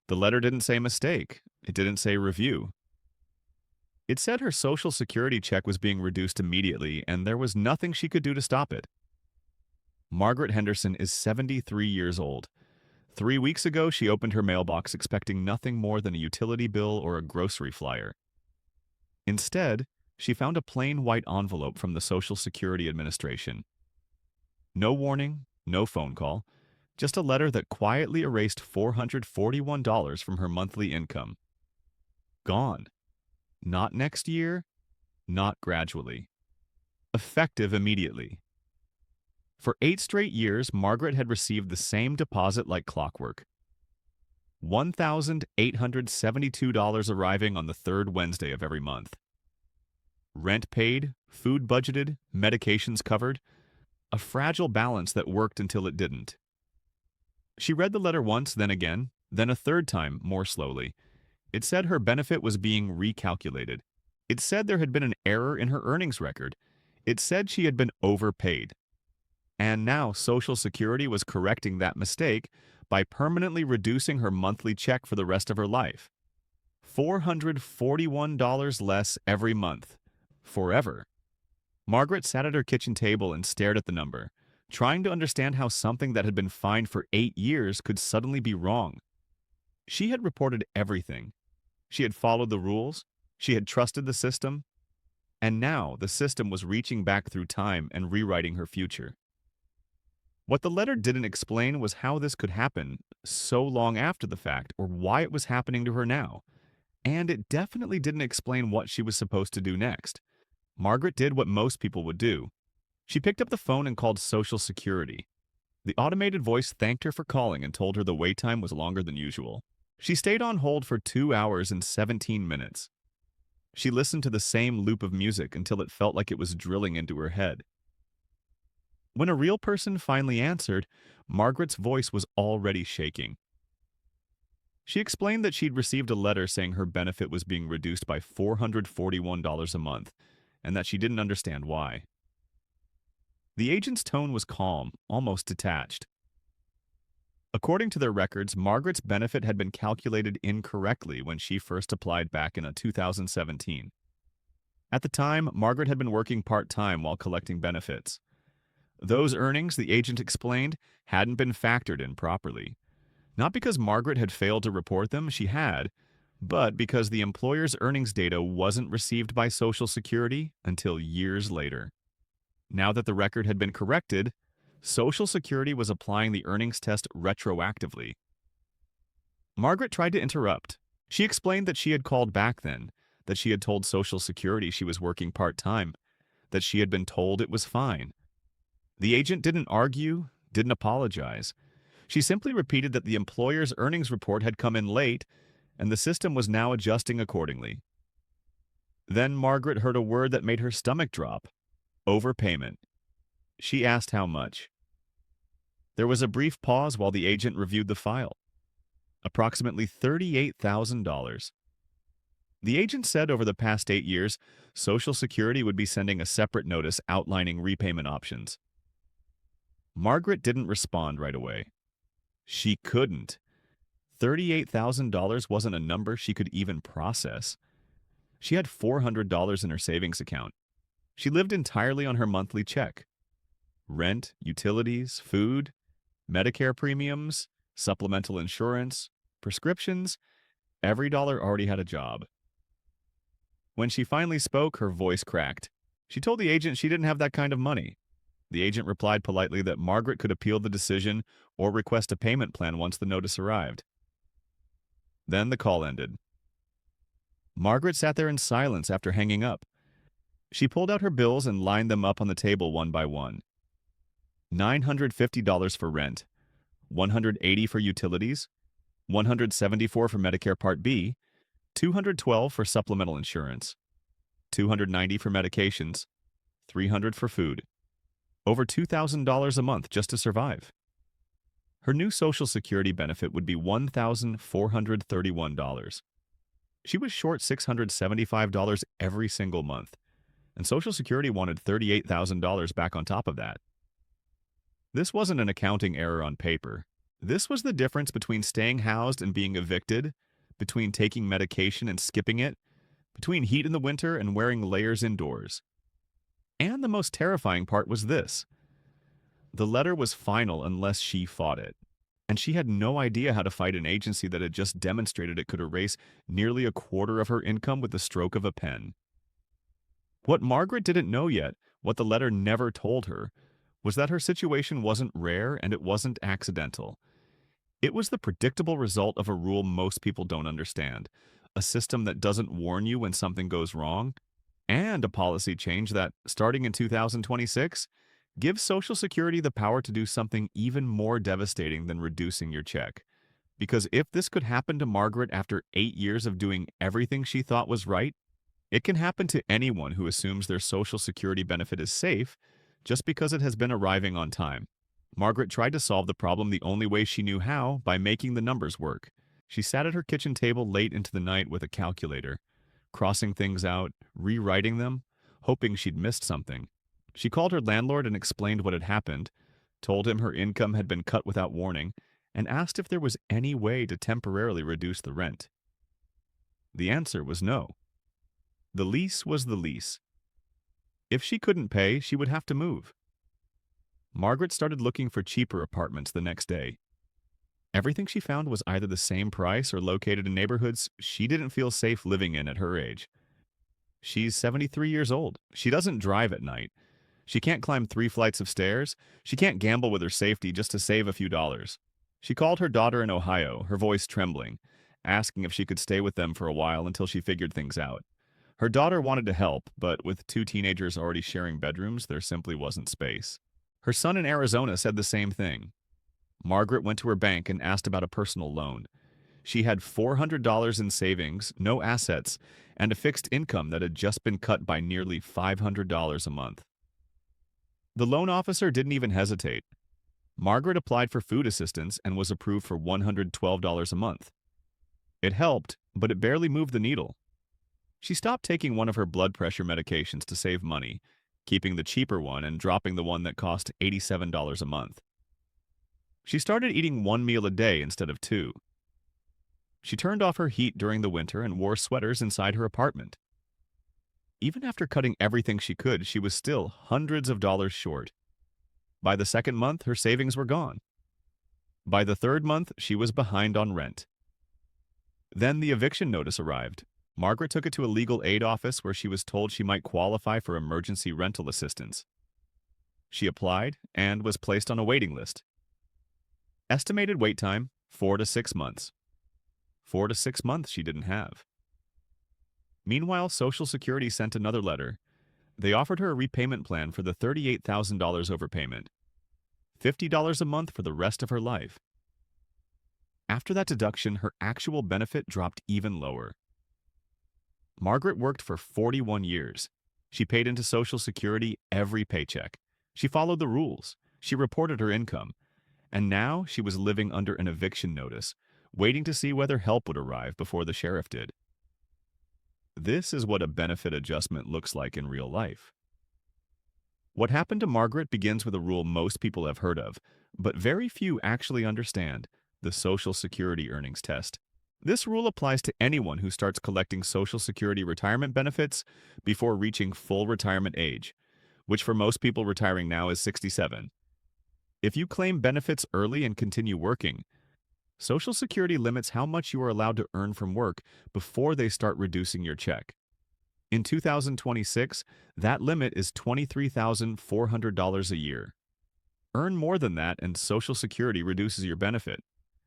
The letter didn't say mistake. It didn't say review. It said her Social Security check was being reduced immediately, and there was nothing she could do to stop it. Margaret Henderson is 73 years old. 3 weeks ago, she opened her mailbox expecting nothing more than a utility bill or a grocery flyer. Instead, she found a plain white envelope from the Social Security Administration. No warning, no phone call, just a letter that quietly erased $441 from her monthly income. Gone. Not next year, not gradually. Effective immediately. For 8 straight years, Margaret had received the same deposit like clockwork. $1,872 arriving on the third Wednesday of every month. Rent paid, food budgeted, medications covered, a fragile balance that worked until it didn't. She read the letter once, then again, then a third time, more slowly. It said her benefit was being recalculated. It said there had been an error in her earnings record. It said she had been overpaid. And now Social Security was correcting that mistake by permanently reducing her monthly check for the rest of her life. $441 less every month. Forever. Margaret sat at her kitchen table and stared at the number, trying to understand how something that had been fine for 8 years could suddenly be wrong. She had reported everything. She had followed the rules. She had trusted the system. And now the system was reaching back through time and rewriting her future. What the letter didn't explain was how this could happen so long after the fact, or why it was happening to her now. And it definitely didn't explain what she was supposed to do next. Margaret did what most people would do. She picked up the phone and called Social Security. The automated voice thanked her for calling and told her the wait time was longer than usual. She stayed on hold for 2 hours and 17 minutes. She listened to the same loop of music until it felt like it was drilling into her head. When a real person finally answered, Margaret's voice was already shaking. She explained that she'd received a letter saying her benefit was being reduced by $441 a month, and that she didn't understand why. The agent's tone was calm, almost detached. According to their records, Margaret's benefit had been calculated incorrectly when she first applied back in 2017. At the time, Margaret had been working part-time while collecting benefits. Those earnings, the agent explained, hadn't been factored in properly. Not because Margaret had failed to report them, she had, but because the employer's earnings data wasn't received by Social Security until years later. Now that the record had been corrected, Social Security was applying the earnings test retroactively. Margaret tried to interrupt. She explained that she had called back then, that she had told Social Security she was working part-time, that she had been told it was fine. The agent didn't argue, didn't apologize. She simply repeated that the employer's earnings report had come in late, and the system was now adjusting accordingly. Then Margaret heard a word that made her stomach drop. Overpayment. She asked how much. There was a brief pause while the agent reviewed the file. Approximately $38,000. The agent said over the past 8 years, Social Security would be sending a separate notice outlining repayment options. Margaret didn't respond right away. She couldn't. $38,000 wasn't a number she could even process. She had $400 in her savings account. She lived entirely on her monthly check. Rent, utilities, food, Medicare premiums, supplemental insurance, prescriptions, every dollar already had a job. When she finally spoke, her voice cracked. She told the agent she didn't have that kind of money. The agent replied politely that Margaret could appeal the decision or request a payment plan once the notice arrived. Then the call ended. Margaret sat there in silence after hanging up. She pulled out her bills and lined them up on the table one by one. $950 for rent, $180 for utilities, $174 for Medicare Part B, $212 for supplemental insurance, $290 for medications, $300 for food. Over $2,000 a month just to survive. Her new Social Security benefit would be $1,431. She was short $675 every single month, and Social Security wanted $38,000 back on top of that. This wasn't an accounting error on paper. This was the difference between staying housed and being evicted, between taking medication and skipping it, between heat in the winter and wearing layers indoors. And the most terrifying part was this: the letter was final unless she fought it. And she had no idea how to fight an agency that had just demonstrated it could erase nearly a quarter of her income with the stroke of a pen. What Margaret didn't know yet, what the letter never told her, was that her situation wasn't rare and it wasn't accidental. It was the predictable result of a rule most people don't understand, a system that doesn't warn you when something goes wrong, and a policy change that, starting in 2026, gives Social Security the power to do something even more devastating than reducing your check. Because if this could happen to Margaret after 8 years of doing everything she thought was right, it can happen to anyone who assumes their Social Security benefit is safe just because it has been arriving on time. Margaret tried to solve the problem the only way she knew how, by making the numbers work. She sat at her kitchen table late into the night with a calculator, crossing things out, rewriting them, hoping she'd missed something. She called her landlord and explained what had happened, told him her income had been cut without warning, and asked if there was any way to temporarily reduce the rent. The answer was no. The lease was the lease. If she couldn't pay, she would have to move. Margaret started looking for cheaper apartments the next day. Everything she found was either the same price or located in neighborhoods she didn't feel safe living in at her age. She's 73 years old. She doesn't drive at night. She can't climb 3 flights of stairs. She can't gamble with her safety just to save a few dollars. She called her daughter in Ohio, her voice trembling, asking if she could stay with them for a while until she figured things out. Her daughter wanted to help, but with 2 teenagers already sharing bedrooms, there simply wasn't space. Her son in Arizona said the same thing. Margaret went to her bank and asked about a personal loan. She had $400 in savings, no assets, and a fixed income that had just been cut by nearly $500 a month. The loan officer didn't even hesitate. Margaret applied for food assistance and was approved for $112 a month. It helped, but it barely moved the needle. She stopped taking one of her blood pressure medications to save money, keeping the cheaper one and dropping the one that cost $87 a month. She started eating one meal a day instead of two. She turned off her heat during the winter and wore sweaters inside her apartment. Even after cutting everything she could, she was still hundreds of dollars short. By the second month, her savings were gone. By the third month, she was behind on rent. Then the eviction notice arrived. Margaret took it to a legal aid office where she was told she might qualify for emergency rental assistance. She applied and was placed on a waiting list. Estimated wait time, 4 to 6 months. 4 to 6 months she didn't have. Meanwhile, Social Security sent another letter. They offered her a repayment plan for the $38,000 overpayment, $50 a month for the rest of her life. After that deduction, her actual benefit dropped even lower. Margaret worked for 41 years. She paid into Social Security every paycheck. She followed the rules. She reported her income. And now she was living under an eviction notice, waiting to see whether help would arrive before the sheriff did. This is what a benefit adjustment looks like in real life. What happened to Margaret begins with a rule most people have heard of, but very few actually understand: the Social Security earnings test. This rule applies to anyone who starts collecting Social Security retirement benefits before reaching full retirement age, which for most people retiring now is 67. If you claim benefits early and continue working, Social Security limits how much you are allowed to earn from work before they start reducing your check. In 2026, that limit is $23,400 a year. Earn more than that and Social Security reduces your benefit.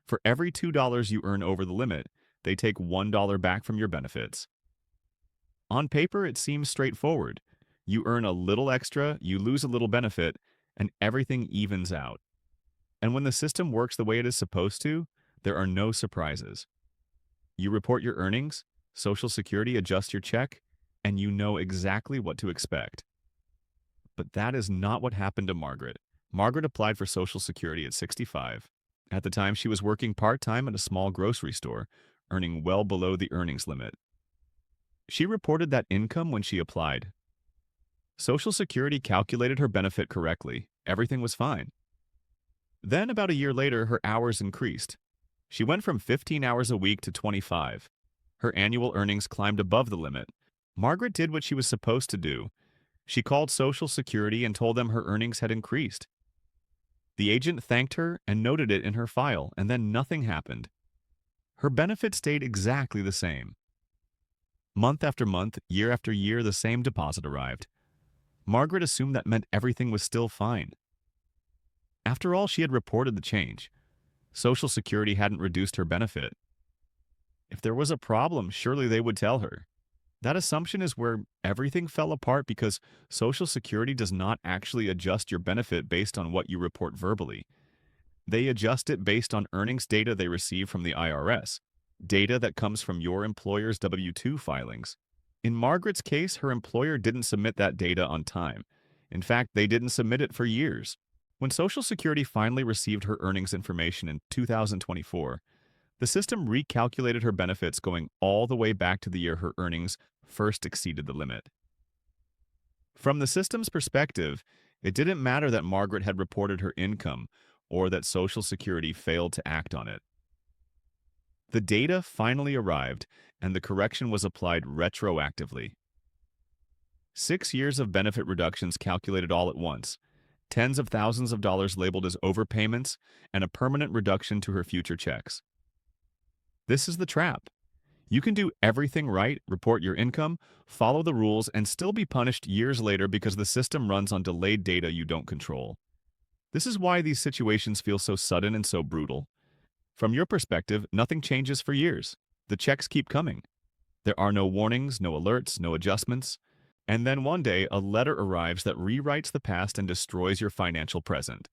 For every $2 you earn over the limit, they take $1 back from your benefits. On paper, it seems straightforward. You earn a little extra, you lose a little benefit, and everything evens out. And when the system works the way it is supposed to, there are no surprises. You report your earnings, Social Security adjusts your check, and you know exactly what to expect. But that is not what happened to Margaret. Margaret applied for Social Security at 65. At the time, she was working part-time at a small grocery store, earning well below the earnings limit. She reported that income when she applied. Social Security calculated her benefit correctly. Everything was fine. Then, about a year later, her hours increased. She went from 15 hours a week to 25. Her annual earnings climbed above the limit. Margaret did what she was supposed to do. She called Social Security and told them her earnings had increased. The agent thanked her and noted it in her file, and then nothing happened. Her benefit stayed exactly the same. Month after month, year after year, the same deposit arrived. Margaret assumed that meant everything was still fine. After all, she had reported the change. Social Security hadn't reduced her benefit. If there was a problem, surely they would tell her. That assumption is where everything fell apart because Social Security does not actually adjust your benefit based on what you report verbally. They adjust it based on earnings data they receive from the IRS, data that comes from your employer's W-2 filings. In Margaret's case, her employer didn't submit that data on time. In fact, they didn't submit it for years. When Social Security finally received her earnings information in 2024, the system recalculated her benefits going all the way back to the year her earnings first exceeded the limit. From the system's perspective, it didn't matter that Margaret had reported her income or that Social Security failed to act on it. The data finally arrived, and the correction was applied retroactively. 6 years of benefit reductions calculated all at once, tens of thousands of dollars labeled as overpayments, and a permanent reduction to her future checks. This is the trap. You can do everything right, report your income, follow the rules, and still be punished years later because the system runs on delayed data you don't control. This is why these situations feel so sudden and so brutal. From your perspective, nothing changes for years. The checks keep coming. There are no warnings, no alerts, no adjustments. And then one day, a letter arrives that rewrites the past and destroys your financial present.